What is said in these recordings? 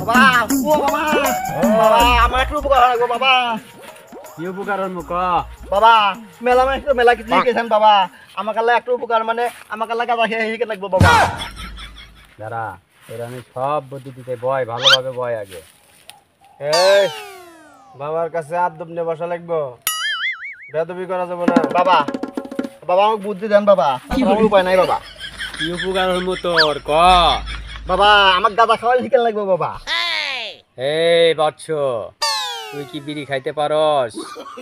বাবা ও বাবা বাবা আমার একটু উপকার লাগবে বাবা কি উপকার মুখ বাবা মেলা মানে মেলা কিছু গেছেন বাবা আমার কাছে একটু উপকার মানে আমার কাছে গাঁজা খেয়ে হিকে লাগবে বাবা দাঁড়া তোর আমি সব বুদ্ধি দিতে বয় ভালোভাবে বয় আগে এই বাবার কাছে আদব নিয়ে বসা লাগবো বেদবি করা যাবে না বাবা বাবা আমাকে বুদ্ধি দেন বাবা আমার উপায় নাই বাবা কি উপকার হইব তোর ক বাবা আমার গাঁজা খাওয়াই হিকে লাগবে বাবা এই বৎস তুই কি বিড়ি খাইতে পারস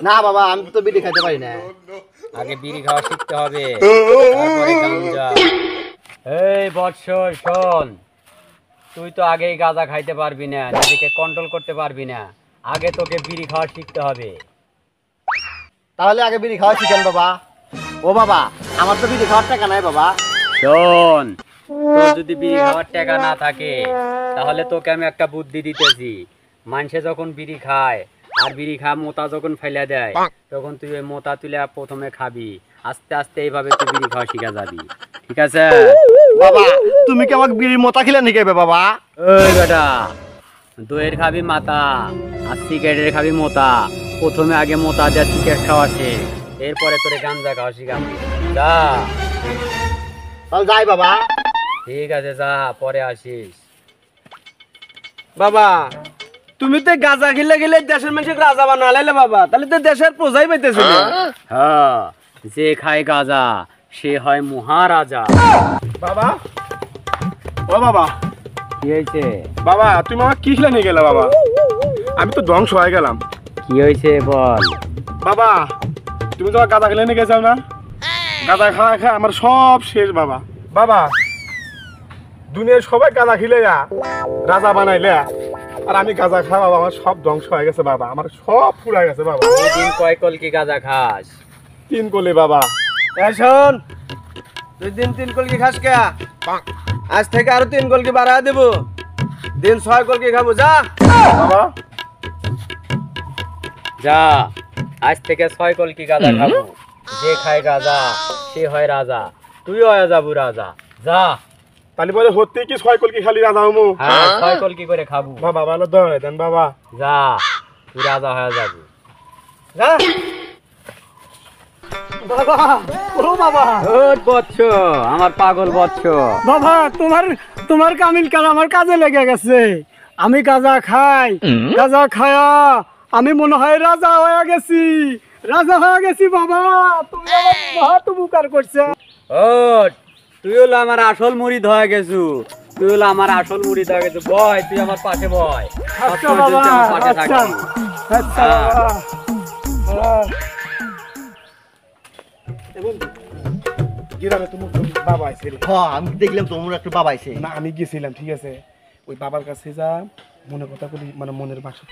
না বাবা আমি তো বিড়ি খাইতে পারি না আগে বিড়ি খাওয়া শিখতে হবে তারপরে গাঞ্জা এই বৎস শোন তুই তো আগেই গাঁজা খাইতে পারবি না নিজেকে কন্ট্রোল করতে পারবি না আগে তোকে বিড়ি খাওয়া শিখতে হবে তাহলে আগে বিড়ি খাওয়া শিখেন বাবা ও বাবা আমার তো বিড়ি খাওয়ার টাকা নাই বাবা শোন তোর যদি বিড়ি খাওয়ার টাকা না থাকে তাহলে তোকে আমি একটা বুদ্ধি দিতেছি মানুষে যখন বিড়ি খায় আর বিড়ি খা মোতা যখন ফেলে দেয় তখন তুই ওই মোতা তুলে প্রথমে খাবি আস্তে আস্তে এইভাবে তুই বিড়ি খাওয়া শিখা যাবি ঠিক আছে বাবা তুমি কি আমাকে বিড়ির মোতা খিলে নিকেবে বাবা ওই বেটা দইয়ের খাবি মাথা আর সিগারেটের খাবি মোতা প্রথমে আগে মোতা দিয়ে সিগারেট খাওয়া শেখ এরপরে তোরে গাঞ্জা খাওয়া শিখাবি যা তাহলে যাই বাবা ঠিক আছে যা পরে আসিস বাবা তুমি তো গাঁজা খেলে গেলে দেশের মানুষকে রাজা বানালে বাবা তাহলে তো দেশের প্রজাই পাইতেছিল হ্যাঁ যে খায় গাঁজা সে হয় মহারাজা বাবা ও বাবা কি হয়েছে বাবা তুমি আমার কি খেলে নিয়ে গেলে বাবা আমি তো ধ্বংস হয়ে গেলাম কি হয়েছে বল বাবা তুমি তো গাঁদা খেলে নিয়ে গেছো না গাঁদা খাওয়া খায় আমার সব শেষ বাবা বাবা দুনিয়ার সবাই গাঁদা খেলে রাজা বানাইলে আর আমি গাঁজা খাওয়া বাবা আমার সব ধ্বংস হয়ে গেছে বাবা আমার সব পুরা গেছে বাবা তুই দিন কয় কলকি গাঁজা খাস 3 কলি বাবা শোন তুই দিন 3 কলকি খাস কে আজ থেকে আরো 3 কলকি বাড়া দেব দিন 6 কলকি খাবো যা বাবা যা আজ থেকে 6 কলকি গাঁজা খাবো যে খায় গাঁজা সে হয় রাজা তুইও হয়ে যাবো রাজা যা তাহলে বলে হতে কি 6 কলকি খালি রাজা হমু হ্যাঁ 6 কলকি করে খাবো বাবা ভালো দয় দেন বাবা যা তুই রাজা হয়ে যাবি যা বাবা ও বাবা ওট বৎস আমার পাগল বৎস বাবা তোমার কামিল কাজ আমার কাজে লেগে গেছে আমি গাঁজা খাই গাঁজা খায়া আমি মনে হয় রাজা হয়ে গেছি বাবা তুমি আমার বহুত উপকার করছে ওট তুই হলো আমার আসল মুরিদ হয়ে গেছু বয় তুই আমার পাশে বয় আচ্ছা বাবা আচ্ছা আচ্ছা বাবা গিরামে তো বাবা আইছে রে। হ্যাঁ আমি দেখলাম তোমার একটা বাবা আইছে না আমি গেছিলাম ঠিক আছে ওই বাবার কাছে যা মনে কথা বলি মানে মনের বাসা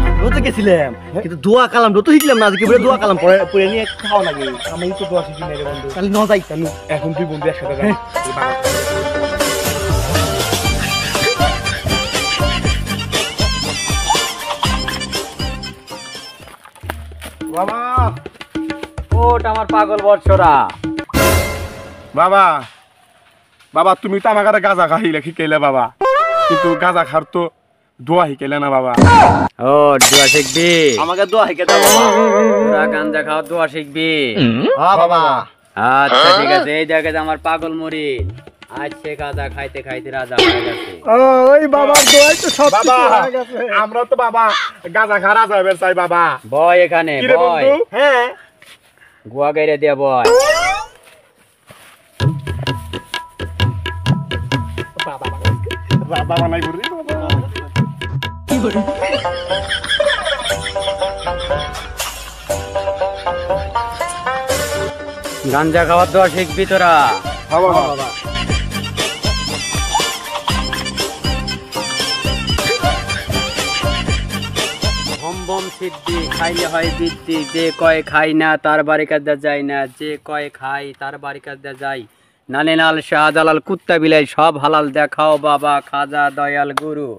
আমিও তো গেছিলাম কিন্তু দোয়া কালাম তো শিখলাম না যে কি বলে দোয়া কালাম পরে নিয়ে খাওয়া লাগে আমি তো দোয়া শিখি নাই রে বন্ধু তাহলে ন যাই তাহলে এখন 2 বন্ধু একসাথে যাই ওই বাবার বাবা ওট আমার পাগল বৎসরা বাবা বাবা তুমি তো আমার গাঁজা খাইলে শিখাইলে বাবা কিন্তু গাঁজা খার তো দোয়া শিখাইলে না বাবা ও দোয়া শিখবি আমাকে দোয়া শিখে দাও বাবা তোরা গাঞ্জা খাওয়া দোয়া শিখবি হ্যাঁ বাবা আচ্ছা ঠিক আছে এই দেখে আমার পাগল মুরিদ আজ সে গাঁজা খাইতে খাইতে রাজা হয়ে গেছে ওই বাবার দোয়াই তো সব বাবা কিছু হয়ে গেছে আমরা তো বাবা গাঁজা খারা যাবে চাই বাবা বয় এখানে কি রে বয় বন্ধু হ্যাঁ গুয়া গাইরে দিয়া বয় বাবা নাই ঘুরি বাবা গাঞ্জা খাওয়ার দোয়া শিখবি তোরা বাবা বাবা বম বম সিদ্ধি খাইলে হয় বৃদ্ধি যে কয় খাই না তার বাড়ি কাজে যায় না যে কয় খাই তার বাড়ি কাজে যায় নালে নাল শাহজালাল কুত্তা বিলাই সব হালাল দেখাও বাবা খাজা দয়াল গুরু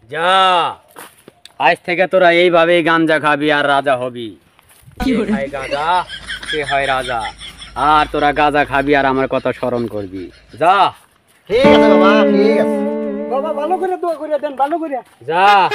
যা, আজ থেকে তোরা এইভাবেই গাঞ্জা খাবি আর রাজা হবি। যে খায় গাঁজা সে হয় রাজা। আর তোরা গাঁজা খাবি আর আমার কথা স্মরণ করবি। যা ঠিক আছে বাবা, ঠিক আছে। বাবা ভালো করে দোয়া করে দেন, ভালো করে। যা।